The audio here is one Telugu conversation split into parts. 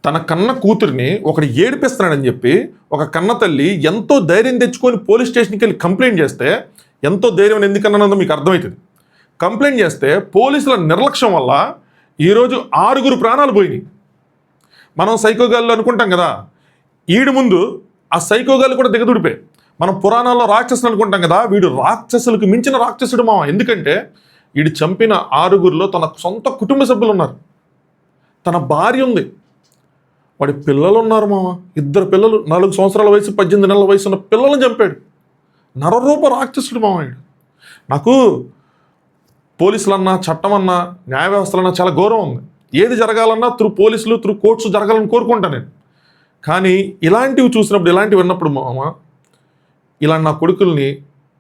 తన కన్న కూతురిని ఒకటి ఏడిపిస్తున్నాడని చెప్పి ఒక కన్న తల్లి ఎంతో ధైర్యం తెచ్చుకొని పోలీస్ స్టేషన్కి వెళ్ళి కంప్లైంట్ చేస్తే, ఎంతో ధైర్యం ఎందుకన్నానో మీకు అర్థమవుతుంది. కంప్లైంట్ చేస్తే పోలీసుల నిర్లక్ష్యం వల్ల ఈరోజు 6 ప్రాణాలు పోయినాయి. మనం సైకోగాళ్ళు అనుకుంటాం కదా, ఈడు ముందు ఆ సైకోగాళ్ళు కూడా దిగదుడిపోయి. మనం పురాణాల్లో రాక్షసులు అనుకుంటాం కదా, వీడు రాక్షసులకు మించిన రాక్షసుడు మామ. ఎందుకంటే వీడు చంపిన 6లో తన సొంత కుటుంబ సభ్యులు ఉన్నారు, తన భార్య ఉంది, వాడి పిల్లలు ఉన్నారు మామ. 2 పిల్లలు, 4 సంవత్సరాల వయసు 18 నెలల వయసు ఉన్న పిల్లలను చంపాడు. నరరూప రాక్షసుడు మామ వీడు. నాకు పోలీసులన్నా, చట్టం అన్నా, న్యాయ వ్యవస్థలన్నా చాలా గౌరవం ఉంది. ఏది జరగాలన్నా పోలీసులు కోర్ట్స్ జరగాలని కోరుకుంటాను నేను. కానీ ఇలాంటివి చూసినప్పుడు, ఇలాంటివి విన్నప్పుడు మామ, ఇలా నా కొడుకుల్ని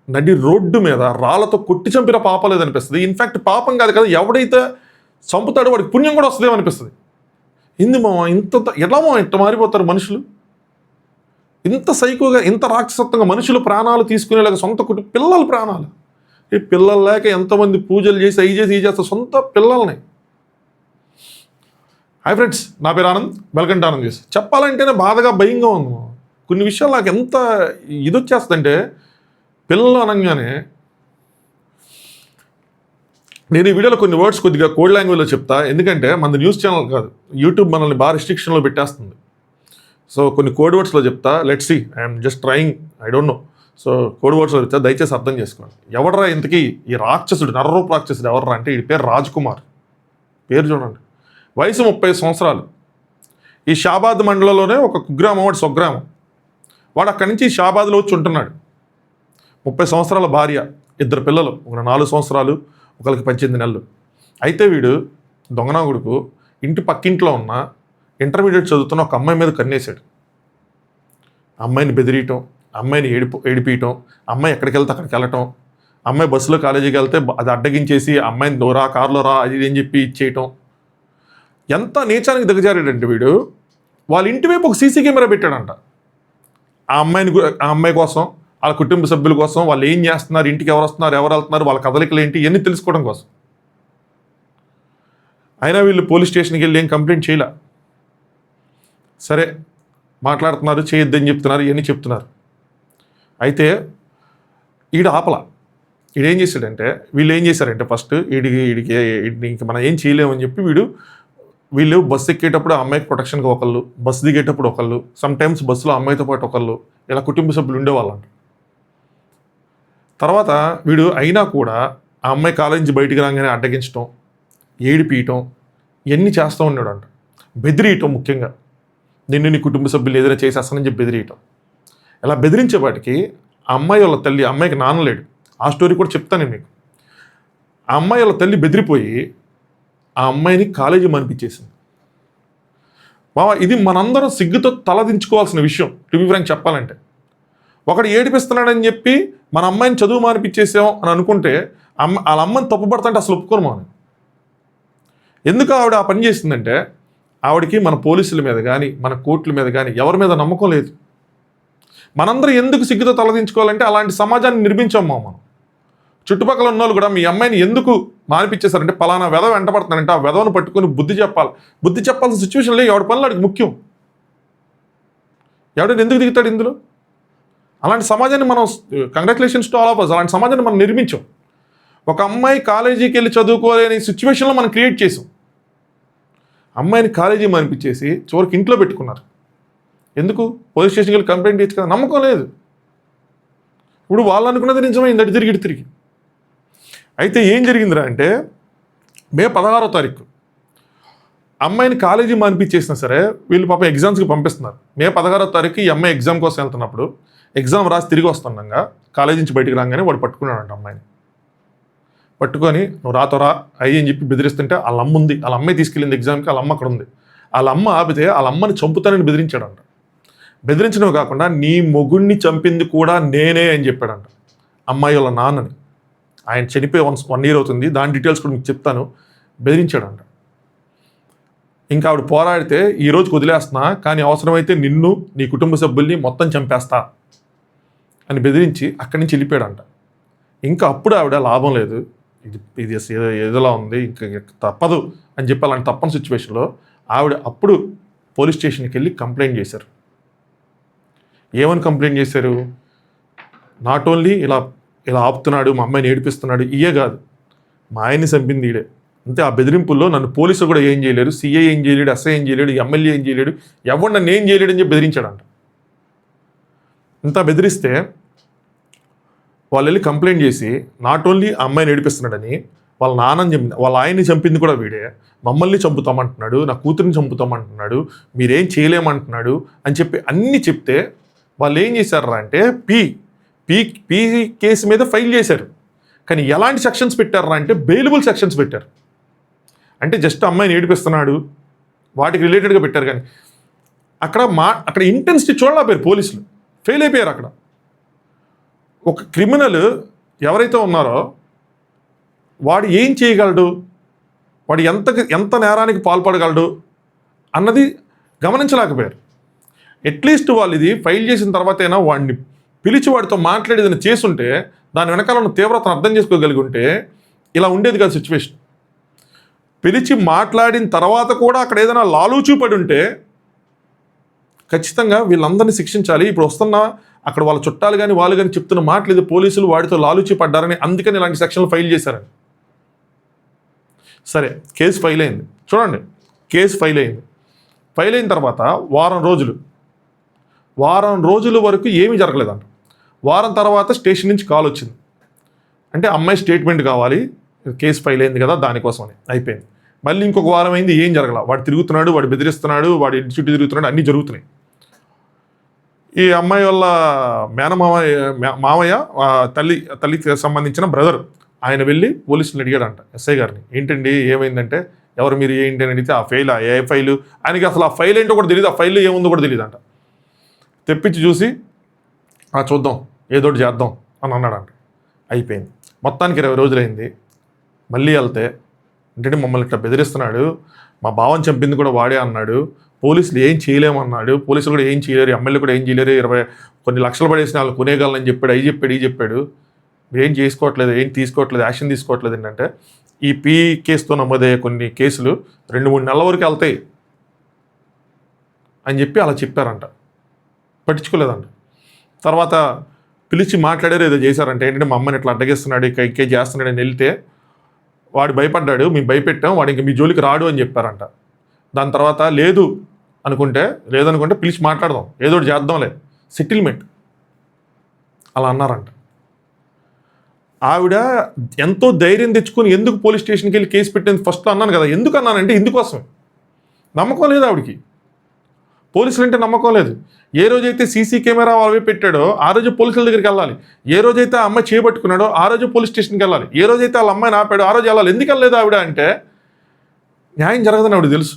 నడి రోడ్డు మీద రాళ్లతో కొట్టి చంపిన పాపం లేదనిపిస్తుంది. ఇన్ఫ్యాక్ట్ పాపం కాదు కదా, ఎవడైతే చంపుతాడో వాడికి పుణ్యం కూడా వస్తుందేమో అనిపిస్తుంది. ఇంది మామ, ఎలా మామ ఇంత మారిపోతారు మనుషులు? ఇంత సైకోగా, ఇంత రాక్షసత్వంగా మనుషులు ప్రాణాలు తీసుకునేలాగా సొంత పిల్లల ప్రాణాలు. ఈ పిల్లలు లేక ఎంతమంది పూజలు చేసి అవి చేసి ఈ చేస్తారు సొంత పిల్లల్ని. హాయ్ ఫ్రెండ్స్, నా పేరు Anand, welcome to Anand news. చెప్పాలంటేనే బాధగా, భయంగా ఉంది. కొన్ని విషయాలు నాకు ఎంత ఇది వచ్చేస్తుందంటే, పిల్లలు అనగానే నేను ఈ వీడియోలో కొన్ని వర్డ్స్ కొద్దిగా కోడ్ లాంగ్వేజ్లో చెప్తా. ఎందుకంటే మనది న్యూస్ ఛానల్ కాదు, యూట్యూబ్ మనల్ని బాగా రిస్ట్రిక్షన్లో పెట్టేస్తుంది. సో కొన్ని కోడ్ వర్డ్స్లో చెప్తా. Let's see, I'm just trying, I don't know. So code వర్డ్స్లో చెప్తా, దయచేసి అర్థం చేసుకోండి. ఎవడరా ఇంతకీ ఈ రాక్షసుడు, నరరూప రాక్షసుడు ఎవడరా అంటే, ఈ పేరు రాజ్ కుమార్. పేరు చూడండి, వయసు 30 సంవత్సరాలు. ఈ షాబాద్ మండలంలోనే ఒక కుగ్రామం, వాడు స్వగ్రామం. వాడు అక్కడి నుంచి షాబాద్లో వచ్చి ఉంటున్నాడు. 30 సంవత్సరాల భార్య, 2 పిల్లలు, ఒక 4 సంవత్సరాలు, ఒకరికి 18 నెలలు. అయితే వీడు దొంగనాగుడుకు ఇంటి పక్కింట్లో ఉన్న ఇంటర్మీడియట్ చదువుతున్న ఒక అమ్మాయి మీద కన్నేశాడు. అమ్మాయిని బెదిరియటం, అమ్మాయిని ఏడిపించటం, అమ్మాయి ఎక్కడికి వెళ్తే అక్కడికి వెళ్ళటం, అమ్మాయి బస్సులో కాలేజీకి వెళ్తే అది అడ్డగించేసి అమ్మాయిని దూరా, కారులో రా, అది అని చెప్పి ఇచ్చేయటం. ఎంత నీచానికి దిగజారాడంటే వీడు, వాళ్ళ ఇంటి వైపు ఒక సీసీ కెమెరా పెట్టాడంట. ఆ అమ్మాయి కోసం, వాళ్ళ కుటుంబ సభ్యుల కోసం, వాళ్ళు ఏం చేస్తున్నారు, ఇంటికి ఎవరు వస్తున్నారు, ఎవరు వెళ్తున్నారు, వాళ్ళ కదలికలు ఏంటి, ఇవన్నీ తెలుసుకోవడం కోసం. అయినా వీళ్ళు పోలీస్ స్టేషన్కి వెళ్ళి ఏం కంప్లైంట్ చేయలే. సరే మాట్లాడుతున్నారు, చేయొద్దని చెప్తున్నారు, ఇవన్నీ చెప్తున్నారు. అయితే ఈడు ఆపల. ఈడేం చేశాడంటే, వీళ్ళు ఏం చేశారంటే, ఫస్ట్ వీడికి ఇంక మనం ఏం చేయలేమని చెప్పి వీళ్ళు బస్సు ఎక్కేటప్పుడు ఆ అమ్మాయికి ప్రొటెక్షన్కి ఒకళ్ళు, బస్సు దిగేటప్పుడు ఒకళ్ళు, సమ్టైమ్స్ బస్సులో అమ్మాయితో పాటు ఒకళ్ళు, ఇలా కుటుంబ సభ్యులు ఉండేవాళ్ళంట. తర్వాత వీడు అయినా కూడా ఆ అమ్మాయి కాలేజీ నుంచి బయటికి రాగానే అడ్డగించడం, ఏడిపీయటం, ఇవన్నీ చేస్తూ ఉన్నాడు అంట. బెదిరియటం, ముఖ్యంగా నిన్ను నీ కుటుంబ సభ్యులు ఏదైనా చేసేస్తానని చెప్పి బెదిరియటం. ఇలా బెదిరించేవాటికి ఆ అమ్మాయి వాళ్ళ తల్లి, అమ్మాయికి నాన్న లేడు, ఆ స్టోరీ కూడా చెప్తాను మీకు. ఆ అమ్మాయి వాళ్ళ తల్లి బెదిరిపోయి ఆ అమ్మాయిని కాలేజీ మానిపించేసింది. బావా, ఇది మనందరం సిగ్గుతో తలదించుకోవాల్సిన విషయం. టు బి ఫ్రాంక్ చెప్పాలంటే, ఒకడు ఏడిపిస్తున్నాడని చెప్పి మన అమ్మాయిని చదువు మానిపించేసాం అని అనుకుంటే వాళ్ళ అమ్మని తప్పుపడతాంటే అసలు ఒప్పుకోను మనం. ఎందుకు ఆవిడ ఆ పని చేసిందంటే, ఆవిడకి మన పోలీసుల మీద కానీ, మన కోర్టుల మీద కానీ ఎవరి మీద నమ్మకం లేదు. మనందరం ఎందుకు సిగ్గుతో తలదించుకోవాలంటే, అలాంటి సమాజాన్ని నిర్మించాం మనం. చుట్టుపక్కల ఉన్న వాళ్ళు కూడా మీ అమ్మాయిని ఎందుకు మానిపించేశారంటే, పలానా వెధవ వెంటబడుతున్నారంటే ఆ వెధవను పట్టుకొని బుద్ధి చెప్పాల్సిన సిచ్యువేషన్లో ఎవడి పనులు వాడికి ముఖ్యం. ఎవడైనా ఎందుకు దిగుతాడు ఇందులో? అలాంటి సమాజాన్ని మనం, congratulations to all of us, అలాంటి సమాజాన్ని మనం నిర్మించాం. ఒక అమ్మాయి కాలేజీకి వెళ్ళి చదువుకోలేని సిచ్యువేషన్లో మనం క్రియేట్ చేసాం. అమ్మాయిని కాలేజీ మానిపించేసి చివరికి ఇంట్లో పెట్టుకున్నారు. ఎందుకు? పోలీస్ స్టేషన్కి వెళ్ళి కంప్లైంట్ చేయొచ్చు కదా, నమ్మకం లేదు. ఇప్పుడు వాళ్ళు అనుకున్నది నిజమైంది, అటు తిరిగి. అయితే ఏం జరిగిందిరా అంటే, మే 16వ తారీఖు అమ్మాయిని కాలేజీ మానిపించేసినా సరే వీళ్ళు పాపం ఎగ్జామ్స్కి పంపిస్తున్నారు. మే 16వ తారీఖు ఈ అమ్మాయి ఎగ్జామ్ కోసం వెళ్తున్నప్పుడు, ఎగ్జామ్ రాసి తిరిగి వస్తుండగా కాలేజీ నుంచి బయటికి రాగానే వాడు పట్టుకున్నాడంట. అమ్మాయిని పట్టుకొని నువ్వు రాతోరా అయ్యి అని చెప్పి బెదిరిస్తుంటే వాళ్ళ అమ్మ ఉంది, వాళ్ళ అమ్మాయి తీసుకెళ్ళింది ఎగ్జామ్కి, వాళ్ళ అమ్మ అక్కడ ఉంది. వాళ్ళ అమ్మ ఆపితే వాళ్ళ అమ్మని చంపుతానని బెదిరించాడంట. బెదిరించడమే కాకుండా నీ మొగుడిని చంపింది కూడా నేనే అని చెప్పాడంట అమ్మాయి వాళ్ళ నాన్నని. ఆయన చనిపోయి 1 year అవుతుంది, దాని డీటెయిల్స్ కూడా మీకు చెప్తాను. బెదిరించాడంట. ఇంకా ఆవిడ పోరాడితే ఈరోజు వదిలేస్తున్నా, కానీ అవసరమైతే నిన్ను, నీ కుటుంబ సభ్యుల్ని మొత్తం చంపేస్తా అని బెదిరించి అక్కడి నుంచి వెళ్ళిపోయాడంట. ఇంకా అప్పుడు ఆవిడ లాభం లేదు, ఇది ఏదోలా ఉంది, ఇంకా తప్పదు అని చెప్పి అలాంటి తప్పని సిచ్యువేషన్లో ఆవిడ అప్పుడు పోలీస్ స్టేషన్కి వెళ్ళి కంప్లైంట్ చేశారు. ఏమని కంప్లైంట్ చేశారు? నాట్ ఓన్లీ ఇలా ఇలా ఆపుతున్నాడు, మా అమ్మాయిని ఏడిపిస్తున్నాడు, ఇయే కాదు, మా ఆయన్ని చంపింది ఈడే. అంతే. ఆ బెదిరింపుల్లో నన్ను పోలీసులు కూడా ఏం చేయలేరు, సీఐ ఏం చేయలేడు, ఎస్ఐ ఏం చేయలేడు, ఎమ్మెల్యే ఏం చేయలేడు, ఎవరు నన్ను ఏం చేయలేడు అని చెప్పి బెదిరించాడంట. ఇంత బెదిరిస్తే వాళ్ళు వెళ్ళి కంప్లైంట్ చేసి నాట్ ఓన్లీ ఆ అమ్మాయిని ఏడిపిస్తున్నాడని, వాళ్ళ నాన్నని చంపింది, వాళ్ళ ఆయన్ని చంపింది కూడా వీడే, మమ్మల్ని చంపుతామంటున్నాడు, నా కూతురిని చంపుతామంటున్నాడు, మీరేం చేయలేమంటున్నాడు అని చెప్పి అన్నీ చెప్తే వాళ్ళు ఏం చేశారా అంటే పీ కేసు మీద ఫైల్ చేశారు. కానీ ఎలాంటి సెక్షన్స్ పెట్టారా అంటే బెయిలబుల్ సెక్షన్స్ పెట్టారు. అంటే జస్ట్ అమ్మాయిని ఏడిపిస్తున్నాడు వాటికి రిలేటెడ్గా పెట్టారు. కానీ అక్కడ ఇంటెన్సిటీ చూడలేకపోయారు పోలీసులు, ఫెయిల్ అయిపోయారు. అక్కడ ఒక క్రిమినల్ ఎవరైతే ఉన్నారో వాడు ఏం చేయగలడు, వాడు ఎంత నేరానికి పాల్పడగలడు అన్నది గమనించలేకపోయారు. అట్లీస్ట్ వాళ్ళు ఇది ఫైల్ చేసిన తర్వాత అయినా వాడిని పిలిచి వాడితో మాట్లాడేదని చేసుంటే, దాని వెనకాల ఉన్న తీవ్రతను అర్థం చేసుకోగలిగి ఉంటే ఇలా ఉండేది కాదు సిచ్యువేషన్. పిలిచి మాట్లాడిన తర్వాత కూడా అక్కడ ఏదైనా లాలూచూ పడి ఉంటే ఖచ్చితంగా వీళ్ళందరినీ శిక్షించాలి. ఇప్పుడు వస్తున్న అక్కడ వాళ్ళ చుట్టాలు కానీ వాళ్ళు కానీ చెప్తున్న మాటలేదు, పోలీసులు వాడితో లాలూచీ పడ్డారని, అందుకని ఇలాంటి సెక్షన్లు ఫైల్ చేశారని. సరే, కేసు ఫైల్ అయింది. చూడండి, కేసు ఫైల్ అయింది. ఫైల్ అయిన తర్వాత వారం రోజుల వరకు ఏమీ జరగలేదంట. వారం తర్వాత స్టేషన్ నుంచి కాల్ వచ్చింది. అంటే అమ్మాయి స్టేట్మెంట్ కావాలి, కేసు ఫైల్ అయింది కదా దానికోసమని. అయిపోయింది. మళ్ళీ ఇంకొక వారం అయింది, ఏం జరగల. వాడు తిరుగుతున్నాడు, వాడు బెదిరిస్తున్నాడు, వాడు ఇంటి చుట్టూ తిరుగుతున్నాడు, అన్నీ జరుగుతున్నాయి. ఈ అమ్మాయి వాళ్ళ మామయ్య తల్లికి సంబంధించిన బ్రదర్ ఆయన వెళ్ళి పోలీసులు అడిగాడంట, ఎస్ఐ గారిని, ఏంటండి ఏమైందంటే, ఎవరు మీరు ఏంటి అని అడిగితే, ఏ ఫైలు, ఆయనకి అసలు ఆ ఫైల్ ఏంటో కూడా తెలియదు, ఆ ఫైల్లో ఏముందో కూడా తెలియదు అంట. తెప్పించి చూసి చూద్దాం ఏదోటి చేద్దాం అని అన్నాడంట. అయిపోయింది. మొత్తానికి 20 రోజులైంది. మళ్ళీ వెళ్తే అంటే మమ్మల్ని ఇట్లా బెదిరిస్తున్నాడు, మా బావని చంపింది కూడా వాడే అన్నాడు, పోలీసులు ఏం చేయలేమన్నాడు, పోలీసులు కూడా ఏం చేయలేరు, ఎమ్మెల్యే కూడా ఏం చేయలేరు, కొన్ని లక్షలు పడేసిన వాళ్ళు కొనేయగలనని చెప్పాడు, ఈ చెప్పాడు, ఏం చేసుకోవట్లేదు, ఏం తీసుకోవట్లేదు, యాక్షన్ తీసుకోవట్లేదు. ఏంటంటే ఈ కేసుతో నమోదయ్యే కొన్ని కేసులు 2-3 నెలల వరకు వెళ్తాయి అని చెప్పి అలా చెప్పారంట. పట్టించుకోలేదంట. తర్వాత పిలిచి మాట్లాడారు, ఏదో చేశారంటే ఏంటంటే మా అమ్మని ఇట్లా అడ్డగిస్తున్నాడు, ఇకే చేస్తున్నాడు అని వెళ్తే వాడు భయపడ్డాడు, మేము భయపెట్టాం, వాడు ఇంక మీ జోలికి రాడు అని చెప్పారంట. దాని తర్వాత లేదనుకుంటే పిలిచి మాట్లాడదాం, ఏదోటి చేద్దాంలే, సెటిల్మెంట్ అలా అన్నారంట. ఆవిడ ఎంతో ధైర్యం తెచ్చుకొని ఎందుకు పోలీస్ స్టేషన్కి వెళ్ళి కేసు పెట్టింది ఫస్ట్ అన్నాను కదా. ఎందుకు అన్నానంటే ఇందుకోసమే. నమ్మకం లేదు ఆవిడికి, పోలీసులు అంటే నమ్మకం లేదు. ఏ రోజైతే సీసీ కెమెరా అవి పెట్టాడో ఆ రోజు పోలీసుల దగ్గరికి వెళ్ళాలి. ఏ రోజైతే ఆ అమ్మాయి చేపట్టుకున్నాడో ఆ రోజు పోలీస్ స్టేషన్కి వెళ్ళాలి. ఏ రోజైతే వాళ్ళ అమ్మాయిని ఆపాడో ఆ రోజు వెళ్ళాలి. ఎందుకు వెళ్ళలేదు ఆవిడ అంటే న్యాయం జరగదని ఆవిడ తెలుసు.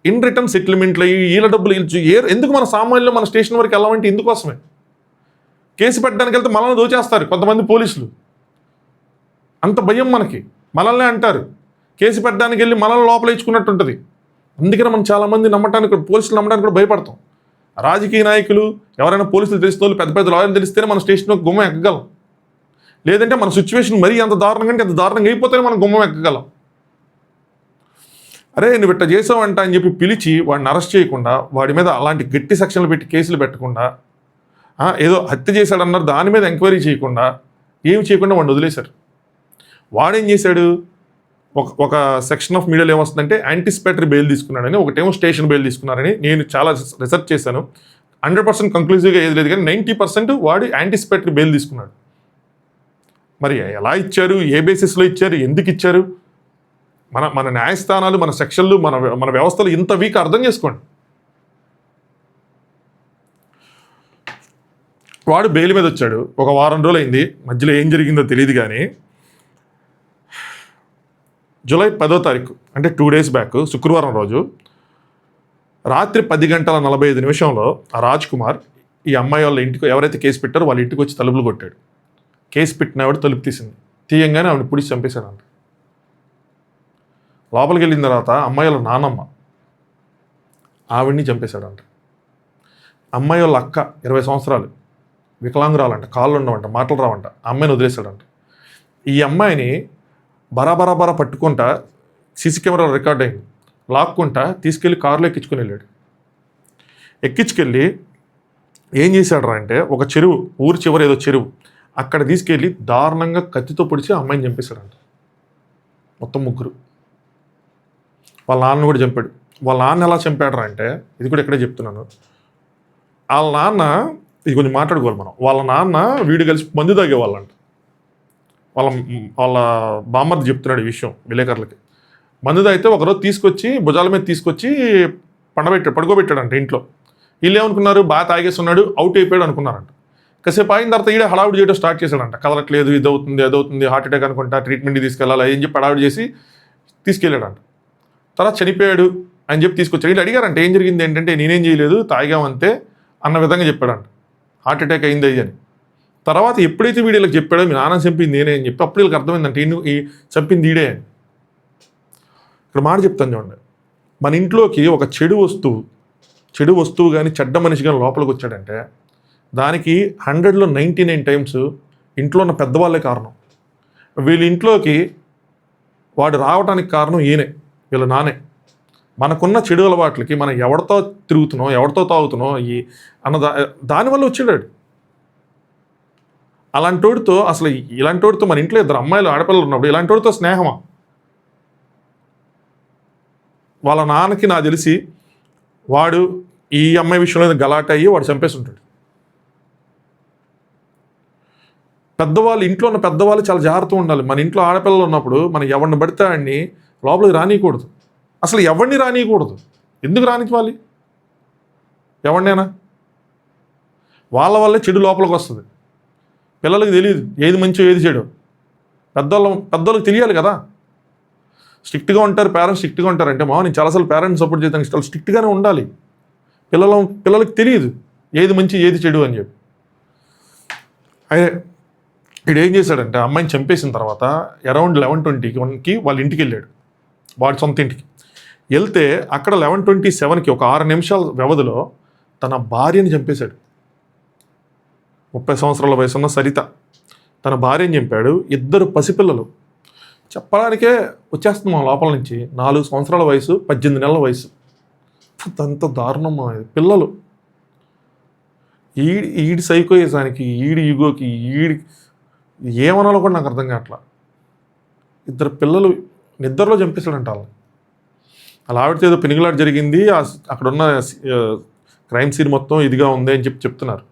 ఇన్ రిటర్న్ సెటిల్మెంట్లు వీళ్ళ డబ్బులు ఎందుకు మన సామాన్యులు మన స్టేషన్ వరకు వెళ్ళామంటే ఇందుకోసమే. కేసు పెట్టడానికి వెళ్తే మనల్ని దోచేస్తారు కొంతమంది పోలీసులు, అంత భయం మనకి, మనల్నే అంటారు. కేసు పెట్టడానికి వెళ్ళి మనల్ని లోపల ఇచ్చుకున్నట్టు ఉంటుంది. అందుకని మనం చాలామంది పోలీసులు నమ్మడానికి కూడా భయపడతాం. రాజకీయ నాయకులు ఎవరైనా పోలీసులు తెలిసిన వాళ్ళు, పెద్ద లాయర్లు తెలిస్తేనే మన స్టేషన్లో గుమ్మం ఎక్కగలం. లేదంటే మన సిచ్యువేషన్ మరీ ఎంత దారుణంగా అంటే ఎంత దారుణంగా అయిపోతేనే మనం గుమ్మం ఎక్కగలం. అరే నువ్వు ఇట్లా చేసావంట అని చెప్పి పిలిచి వాడిని అరెస్ట్ చేయకుండా, వాడి మీద అలాంటి గట్టి సెక్షన్లు పెట్టి కేసులు పెట్టకుండా, ఏదో హత్య చేశాడన్నారు దాని మీద ఎంక్వైరీ చేయకుండా, ఏమి చేయకుండా వాడిని వదిలేశారు. వాడేం చేశాడు, ఒక సెక్షన్ ఆఫ్ మీడియాలో ఏమొస్తుందంటే యాంటిసిపేటరీ బెయిల్ తీసుకున్నాడని, ఒకటేమో స్టేషన్ బెయిల్ తీసుకున్నారని. నేను చాలా రీసెర్చ్ చేశాను, 100% కంక్లూజివ్గా ఏది లేదు, కానీ 90% వాడు యాంటిసిపేటరీ బెయిల్ తీసుకున్నాడు. మరి ఎలా ఇచ్చారు, ఏ బేసిస్లో ఇచ్చారు, ఎందుకు ఇచ్చారు, మన న్యాయస్థానాలు, మన సెక్షన్లు, మన వ్యవస్థలు ఇంత వీక్ అర్థం చేసుకోండి. వాడు బెయిల్ మీద వచ్చాడు, ఒక వారం రోజులు అయింది, మధ్యలో ఏం జరిగిందో తెలియదు. కానీ జూలై 10వ తారీఖు అంటే 2 days బ్యాక్, శుక్రవారం రోజు రాత్రి 10:45 ఆ రాజ్ కుమార్ ఈ అమ్మాయి వాళ్ళ ఇంటికి, ఎవరైతే కేసు పెట్టారో వాళ్ళ ఇంటికి వచ్చి తలుపులు కొట్టాడు. కేసు పెట్టిన ఆవిడ తలుపు తీయంగానే ఆవిడ పుడిచి చంపేశాడంట. లోపలికి వెళ్ళిన తర్వాత అమ్మాయి వాళ్ళ నాన్నమ్మ ఆవిడ్ని చంపేశాడంట. అమ్మాయి వాళ్ళ అక్క 20 సంవత్సరాలు, వికలాంగురాలంట, కాళ్ళు ఉండవంట, మాటలు రావంట, అమ్మాయిని వదిలేశాడంట. ఈ అమ్మాయిని బరాబరా పట్టుకుంటా, సీసీ కెమెరాలో రికార్డ్ అయింది, లాక్కుంటా తీసుకెళ్ళి కారులో ఎక్కించుకొని వెళ్ళాడు. ఎక్కించుకెళ్ళి ఏం చేశాడు అంటే ఒక చెరువు, ఊరి చివరి ఏదో చెరువు, అక్కడ తీసుకెళ్ళి దారుణంగా కత్తితో పొడిచి అమ్మాయిని చంపేశాడంట. మొత్తం ముగ్గురు. వాళ్ళ నాన్న కూడా చంపాడు. వాళ్ళ నాన్న ఎలా చంపాడు అంటే, ఇది కూడా ఇక్కడే చెప్తున్నాను. వాళ్ళ నాన్న, ఇది కొంచెం మాట్లాడుకోవాలి మనం. వాళ్ళ నాన్న వీడు కలిసి మందు తాగేవాళ్ళంట. వాళ్ళ వాళ్ళ బామ్మర్ది చెప్తున్నాడు ఈ విషయం విలేకరులకి. మందు తాగితే ఒకరోజు తీసుకొచ్చి భుజాల మీద తీసుకొచ్చి పడుకోబెట్టాడంట ఇంట్లో. వీళ్ళు ఏమనుకున్నారు, బాగా తాగేస్తున్నాడు, అవుట్ అయిపోయాడు అనుకున్నారంట. కాసేపు అయిన తర్వాత ఈడే హడావుడి చేయడం స్టార్ట్ చేశాడంట. కదలట్లేదు, ఇది అవుతుంది, అదవుతుంది, హార్ట్ అటాక్ అనుకుంటా, ట్రీట్మెంట్కి తీసుకెళ్ళాలి అని చెప్పి హడావుడి చేసి తీసుకెళ్ళాడంట. తర్వాత చనిపోయాడు అని చెప్పి తీసుకొచ్చాడు. వీళ్ళు అడిగారంట ఏం జరిగింది ఏంటంటే, నేనేం చేయలేదు, తాగామంతే అన్న విధంగా చెప్పాడంట. హార్ట్ అటాక్ అయింది అది అని. తర్వాత ఎప్పుడైతే వీడియోకి చెప్పాడో మీ నాన్న చంపింది నేనే అని చెప్పి అప్పుడు వీళ్ళకి అర్థమైందంటే ఈ చంపింది ఈడే అని. ఇక్కడ మాట చెప్తాను చూడండి, మన ఇంట్లోకి ఒక చెడు వస్తువు కానీ చెడ్డ మనిషి కానీ లోపలికి వచ్చాడంటే దానికి 100లో 99 టైమ్స్ ఇంట్లో ఉన్న పెద్దవాళ్ళే కారణం. వీళ్ళ ఇంట్లోకి వాడు రావడానికి కారణం ఈయనే, వీళ్ళ నానే. మనకున్న చెడు అలవాట్లకి మనం ఎవరితో తిరుగుతున్నాం, ఎవరితో తాగుతున్నాం దానివల్ల వచ్చాడు. అలాంటోడితో అసలు ఇలాంటోడితో మన ఇంట్లో 2 అమ్మాయిలు ఆడపిల్లలు ఉన్నప్పుడు ఇలాంటోడితో స్నేహమా? వాళ్ళ నాన్నకి నాకు తెలిసి వాడు ఈ అమ్మాయి విషయంలో గలాట అయ్యి వాడు చంపేసి ఉంటాడు. పెద్దవాళ్ళు, ఇంట్లో ఉన్న పెద్దవాళ్ళు చాలా జాగ్రత్తగా ఉండాలి. మన ఇంట్లో ఆడపిల్లలు ఉన్నప్పుడు మనం ఎవరిని పడితే వాడిని లోపలికి రానియకూడదు. అసలు ఎవరిని రానియకూడదు. ఎందుకు రానివ్వాలి? ఎవరినైనా వాళ్ళ వల్లే చెడు లోపలికి వస్తుంది. పిల్లలకి తెలియదు ఏది మంచో ఏది చెడు. పెద్దవాళ్ళకి తెలియాలి కదా. స్ట్రిక్ట్గా ఉంటారు పేరెంట్స్, స్ట్రిక్ట్గా ఉంటారంటే నేను చాలాసార్లు పేరెంట్స్ సపోర్ట్ చేయడానికి ఇష్టాలు స్ట్రిక్ట్గానే ఉండాలి. పిల్లలకి తెలియదు ఏది మంచి ఏది చెడు అని చెప్పి. అయితే వీడు ఏం చేశాడంటే అమ్మాయిని చంపేసిన తర్వాత అరౌండ్ 11:20కి వాళ్ళ ఇంటికి వెళ్ళాడు, వాడి సొంత ఇంటికి. వెళ్తే అక్కడ 11:27కి ఒక 6 నిమిషాల వ్యవధిలో తన భార్యని చంపేశాడు. 30 సంవత్సరాల వయసున్న సరిత తన భార్యని చంపాడు. 2 పసిపిల్లలు, చెప్పడానికే వచ్చేస్తుంది మా లోపల నుంచి. 4 సంవత్సరాల వయసు, 18 నెలల వయసు. అంత దారుణమా ఇది? పిల్లలు. ఈడి సైకోయిజానికి, ఈడి ఈగోకి, ఏమనాలో కూడా నాకు అర్థం కావట్లా. 2 పిల్లలు నిద్రలో చంపేశాడంట వాళ్ళు. అలా ఆవిడతో ఏదో పెనుగులాట జరిగింది, అక్కడున్న క్రైమ్ సీన్ మొత్తం ఇదిగా ఉంది అని చెప్పి చెప్తున్నారు.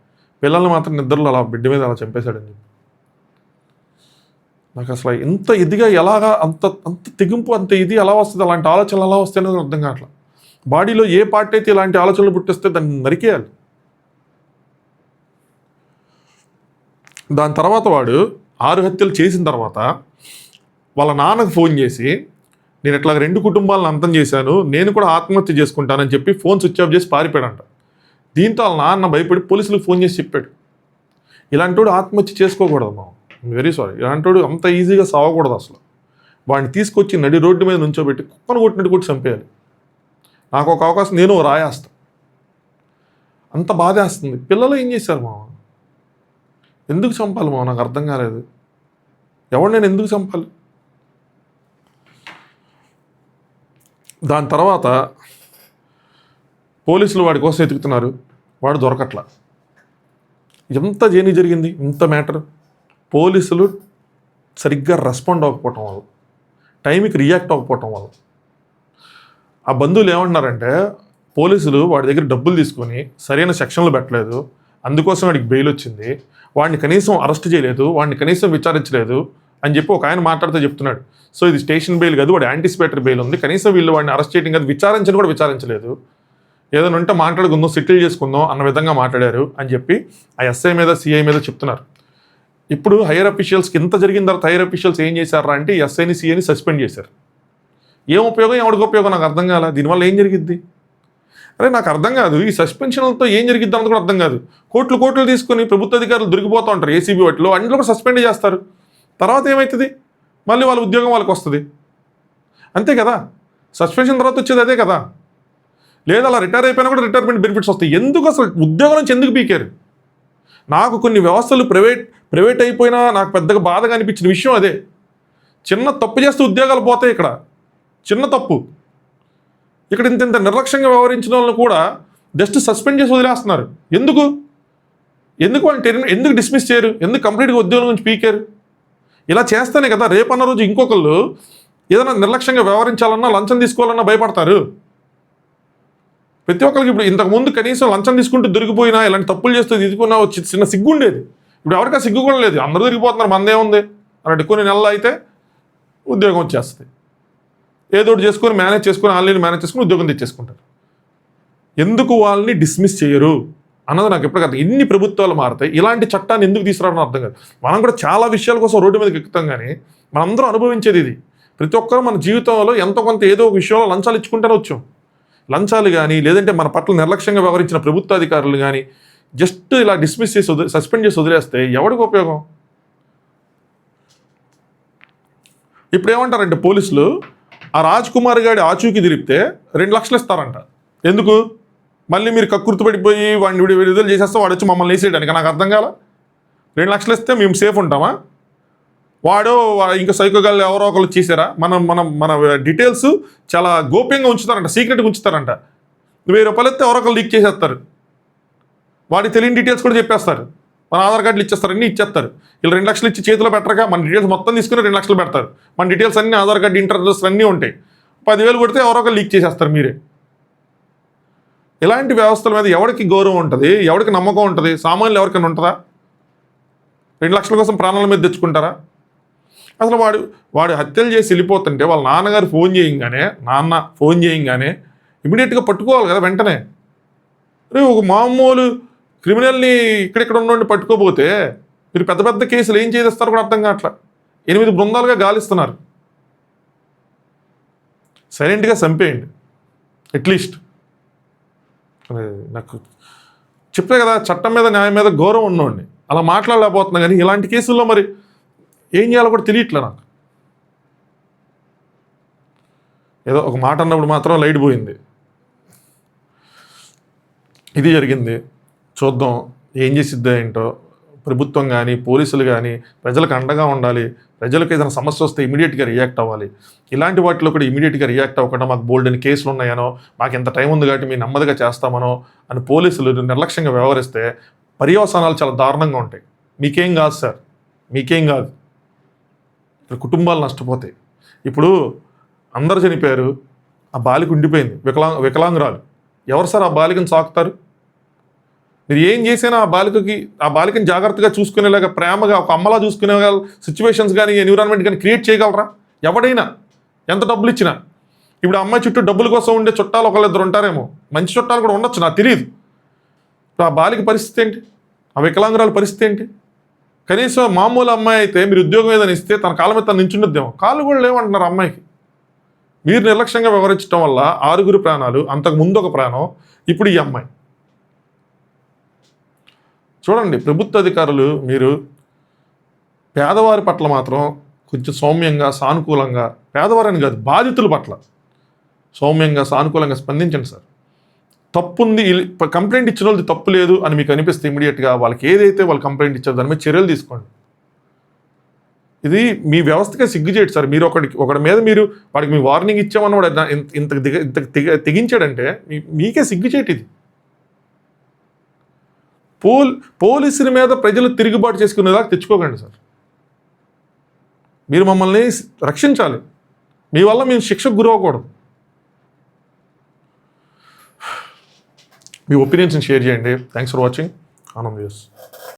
పిల్లల్ని మాత్రం నిద్రలో అలా బిడ్డ మీద అలా చంపేశాడని చెప్పి. నాకు అసలు ఎంత ఇదిగా ఎలాగా అంత తెగింపు, అంత ఇది ఎలా వస్తుంది, అలాంటి ఆలోచనలు ఎలా వస్తాయి అనేది అర్థం కావట్లా. బాడీలో ఏ పార్ట్ అయితే ఇలాంటి ఆలోచనలు పుట్టిస్తే దాన్ని నరికేయాలి. దాని తర్వాత వాడు 6 హత్యలు చేసిన తర్వాత వాళ్ళ నాన్నకు ఫోన్ చేసి, నేను ఇట్లా 2 కుటుంబాలను అంతం చేశాను, నేను కూడా ఆత్మహత్య చేసుకుంటానని చెప్పి ఫోన్ స్విచ్ ఆఫ్ చేసి పారిపోయాడంట. దీంతో వాళ్ళ నాన్న భయపడి పోలీసులకు ఫోన్ చేసి చెప్పాడు, ఇలాంటోడు ఆత్మహత్య చేసుకోకూడదు మా, వెరీ సారీ, ఇలాంటోడు అంత ఈజీగా సావకూడదు. అసలు వాడిని తీసుకొచ్చి నడి రోడ్డు మీద నుంచోబెట్టి కుక్కను కొట్టినట్టు కొట్టి చంపేయాలి. నాకు ఒక అవకాశం, నేను రాయేస్తాను. అంత బాధేస్తుంది. పిల్లలు ఏం చేశారు మామ? ఎందుకు చంపాలి మామ? నాకు అర్థం కాలేదు. ఎవరు నేను ఎందుకు చంపాలి? దాని తర్వాత పోలీసులు వాడి కోసం ఎతుకుతున్నారు, వాడు దొరకట్లా. ఎంత జర్నీ జరిగింది, ఇంత మ్యాటర్. పోలీసులు సరిగ్గా రెస్పాండ్ అవ్వకపోవటం వల్ల, టైంకి రియాక్ట్ అవ్వకపోవటం వల్ల ఆ బంధువులు ఏమంటున్నారంటే, పోలీసులు వాడి దగ్గర డబ్బులు తీసుకొని సరైన సెక్షన్లు పెట్టలేదు, అందుకోసం వాడికి బెయిల్ వచ్చింది, వాడిని కనీసం అరెస్ట్ చేయలేదు, వాడిని కనీసం విచారించలేదు అని చెప్పి ఒక ఆయన మాట్లాడుతూ చెప్తున్నాడు. సో ఇది స్టేషన్ బెయిల్ కాదు, వాడు యాంటిసిపేటరీ బెయిల్ ఉంది, కనీసం వీళ్ళు వాడిని అరెస్ట్ చేయడం కాదు, విచారించని కూడా విచారించలేదు, ఏదైనా ఉంటే మాట్లాడుకుందాం, సెటిల్ చేసుకుందాం అన్న విధంగా మాట్లాడారు అని చెప్పి ఆ ఎస్ఐ మీద సిఐ మీద చెప్తున్నారు. ఇప్పుడు హైయర్ అఫీషియల్స్కి ఇంత జరిగిన తర్వాత హైయర్ అఫీషియల్స్ ఏం చేశారా అంటే ఎస్ఐని సిఐని సస్పెండ్ చేశారు. ఏం ఉపయోగం, ఎవరికి ఉపయోగం నాకు అర్థం కాల. దీనివల్ల ఏం జరిగిద్ది? అరే నాకు అర్థం కాదు, ఈ సస్పెన్షన్లతో ఏం జరిగిద్ది అన్నది కూడా అర్థం కాదు. కోట్లు తీసుకొని ప్రభుత్వ అధికారులు దొరికిపోతూ ఉంటారు ఏసీబీ వాటిలో, అన్నిలో కూడా సస్పెండ్ చేస్తారు. తర్వాత ఏమవుతుంది? మళ్ళీ వాళ్ళ ఉద్యోగం వాళ్ళకి వస్తుంది, అంతే కదా. సస్పెన్షన్ తర్వాత వచ్చేది అదే కదా. లేదా అలా రిటైర్ అయిపోయినా కూడా రిటైర్మెంట్ బెనిఫిట్స్ వస్తాయి. ఎందుకు అసలు ఉద్యోగం నుంచి ఎందుకు పీకారు? నాకు కొన్ని వ్యవస్థలు ప్రైవేట్ అయిపోయినా నాకు పెద్దగా బాధగా అనిపించిన విషయం అదే. చిన్న తప్పు చేస్తే ఉద్యోగాలు పోతాయి. ఇక్కడ చిన్న తప్పు, ఇక్కడ ఇంత నిర్లక్ష్యంగా వ్యవహరించిన వాళ్ళని కూడా జస్ట్ సస్పెండ్ చేసి వదిలేస్తున్నారు. ఎందుకు వాళ్ళు ఎందుకు డిస్మిస్ చేయరు? ఎందుకు కంప్లీట్గా ఉద్యోగం నుంచి పీకారు? ఇలా చేస్తేనే కదా రేపన్న రోజు ఇంకొకళ్ళు ఏదైనా నిర్లక్ష్యంగా వ్యవహరించాలన్నా, లంచం తీసుకోవాలన్నా భయపడతారు. ప్రతి ఒక్కరికి ఇప్పుడు ఇంతకుముందు కనీసం లంచం తీసుకుంటూ దొరికిపోయినా, ఇలాంటి తప్పులు చేస్తూ తీసుకున్నా వచ్చి చిన్న సిగ్గు ఉండేది. ఇప్పుడు ఎవరికి ఆ సిగ్గు కూడా లేదు. అందరూ దొరికిపోతున్నారు, మందేముంది అన్నట్టు. కొన్ని నెలలు అయితే ఉద్యోగం వచ్చేస్తుంది. ఏదో ఒకటి చేసుకొని మేనేజ్ చేసుకొని, ఆన్లైన్ మేనేజ్ చేసుకొని ఉద్యోగం తెచ్చేసుకుంటారు. ఎందుకు వాళ్ళని డిస్మిస్ చేయరు అన్నది నాకు ఎప్పుడు కదా. ఎన్ని ప్రభుత్వాలు మారుతాయి, ఇలాంటి చట్టాన్ని ఎందుకు తీసుకురావడం అర్థం కాదు. మనం కూడా చాలా విషయాల కోసం రోడ్డు మీదకి ఎక్కుతాం, కానీ మనందరూ అనుభవించేది ఇది. ప్రతి ఒక్కరు మన జీవితంలో ఎంతో కొంత ఏదో ఒక విషయంలో లంచాలు ఇచ్చుకుంటూనే వచ్చాం. లంచాలు కానీ, లేదంటే మన పట్ల నిర్లక్ష్యంగా వ్యవహరించిన ప్రభుత్వ అధికారులు కానీ జస్ట్ ఇలా డిస్మిస్ చేసి సస్పెండ్ చేసి వదిలేస్తే ఎవరికి ఉపయోగం? ఇప్పుడు ఏమంటారంటే పోలీసులు, ఆ రాజ్ కుమార్ గారి ఆచూకీ తిరిగితే 2 లక్షలు ఇస్తారంట. ఎందుకు? మళ్ళీ మీరు కక్కుర్తి పడిపోయి వాడిని విడుదల చేసేస్తే వాడు వచ్చి మమ్మల్ని వేసేయడానికి. నాకు అర్థం కాల. 2 లక్షలు ఇస్తే మేము సేఫ్ ఉంటామా? వాడు ఇంకా సైకోగాళ్ళు ఎవరో ఒకరు చేశారా? మన డీటెయిల్స్ చాలా గోప్యంగా ఉంచుతారంట, సీక్రెట్గా ఉంచుతారంట. 1000 రూపాయలు ఇస్తే ఎవరో ఒకరు లీక్ చేసేస్తారు. వాడికి తెలియని డీటెయిల్స్ కూడా చెప్పేస్తారు. మన ఆధార్ కార్డులు ఇచ్చేస్తారు, అన్నీ ఇచ్చేస్తారు. వీళ్ళు 2 లక్షలు ఇచ్చి చేతిలో పెట్టరగా మన డీటెయిల్స్ మొత్తం తీసుకుని 2 లక్షలు పెడతారు. మన డీటెయిల్స్ అన్నీ, ఆధార్ కార్డు, ఇంటర్వ్యూస్ అన్నీ ఉంటాయి. 10,000 కొడితే ఎవరో ఒకరు లీక్ చేసేస్తారు మీరే. ఇలాంటి వ్యవస్థల మీద ఎవరికి గౌరవం ఉంటుంది? ఎవరికి నమ్మకం ఉంటుంది? సామాన్యులు ఎవరికైనా ఉంటుందా? 2 లక్షల కోసం ప్రాణాల మీద తెచ్చుకుంటారా? అసలు వాడు హత్యలు చేసి వెళ్ళిపోతుంటే వాళ్ళ నాన్న ఫోన్ చేయంగానే ఇమీడియట్గా పట్టుకోవాలి కదా వెంటనే. ఒక మామూలు క్రిమినల్ని ఇక్కడిక్కడ ఉండి పట్టుకోపోతే మీరు పెద్ద పెద్ద కేసులు ఏం చేసేస్తారు కూడా అర్థం కావట్లా. 8 బృందాలుగా గాలిస్తున్నారు. సైలెంట్గా చంపేయండి అట్లీస్ట్. నాకు చెప్పే కదా, చట్టం మీద న్యాయం మీద గౌరవం ఉన్నోండి అలా మాట్లాడలేకపోతున్నా, కానీ ఇలాంటి కేసుల్లో మరి ఏం చేయాలో కూడా తెలియట్లే నాకు. ఏదో ఒక మాట అన్నప్పుడు మాత్రం లైట్ పోయింది. ఇది జరిగింది, చూద్దాం ఏం చేసిద్దా ఏంటో. ప్రభుత్వం కానీ, పోలీసులు కానీ ప్రజలకు అండగా ఉండాలి. ప్రజలకు ఏదైనా సమస్య వస్తే ఇమీడియట్గా రియాక్ట్ అవ్వాలి. ఇలాంటి వాటిలో కూడా ఇమీడియట్గా రియాక్ట్ అవ్వకుండా మాకు బోల్డెన్ కేసులు ఉన్నాయనో, మాకు ఎంత టైం ఉంది కాబట్టి మేము నెమ్మదిగా చేస్తామనో అని పోలీసులు నిర్లక్ష్యంగా వ్యవహరిస్తే పర్యవసానాలు చాలా దారుణంగా ఉంటాయి. మీకేం కాదు సార్, మీకేం కాదు, ఇక్కడ కుటుంబాలు నష్టపోతాయి. ఇప్పుడు అందరు చనిపోయారు, ఆ బాలిక ఉండిపోయింది, వికలాంగురాలు. ఎవరు సార్ ఆ బాలికను సాకుతారు? మీరు ఏం చేసినా ఆ బాలికని జాగ్రత్తగా చూసుకునేలాగా, ప్రేమగా ఒక అమ్మలా చూసుకునే సిచ్యువేషన్స్ కానీ, ఎన్విరాన్మెంట్ కానీ క్రియేట్ చేయగలరా? ఎవడైనా ఎంత డబ్బులు ఇచ్చినా. ఇప్పుడు అమ్మాయి చుట్టూ డబ్బుల కోసం ఉండే చుట్టాలు ఒకళ్ళిద్దరు ఉంటారేమో, మంచి చుట్టాలు కూడా ఉండొచ్చు, నాకు తెలియదు. ఇప్పుడు ఆ బాలిక పరిస్థితి ఏంటి? ఆ వికలాంగురాల పరిస్థితి ఏంటి? కనీసం మామూలు అమ్మాయి అయితే మీరు ఉద్యోగం ఏదైనా ఇస్తే తన కాళ్ళ మీద తను నించుండొద్దేమో. కాళ్ళు కూడా లేవంటున్నారు అమ్మాయికి. మీరు నిర్లక్ష్యంగా వ్యవహరించడం వల్ల 6 ప్రాణాలు, అంతకు ముందు ఒక ప్రాణం, ఇప్పుడు ఈ అమ్మాయి. చూడండి, ప్రభుత్వ అధికారులు మీరు పేదవారి పట్ల మాత్రం కొంచెం సౌమ్యంగా, సానుకూలంగా, పేదవారని కాదు బాధితుల పట్ల సౌమ్యంగా, సానుకూలంగా స్పందించండి సార్. తప్పుంది, కంప్లైంట్ ఇచ్చిన వాళ్ళది తప్పు లేదు అని మీకు అనిపిస్తే ఇమీడియట్గా వాళ్ళకి ఏదైతే వాళ్ళు కంప్లైంట్ ఇచ్చారో దాని మీద చర్యలు తీసుకోండి. ఇది మీ వ్యవస్థకే సిగ్గుచేయడు సార్. మీరు ఒకటి మీద వాడికి మీ వార్నింగ్ ఇచ్చామని వాడు ఇంత తెగించాడంటే మీకే సిగ్గుచేటు ఇది. పోలీసుల మీద ప్రజలు తిరుగుబాటు చేసుకునేలాగా తెచ్చుకోకండి సార్. మీరు మమ్మల్ని రక్షించాలి, మీ వల్ల మేము శిక్షకు గురవ్వకూడదు. మీ ఒపీనియన్స్ని షేర్ చేయండి. Thanks for watching Anand news.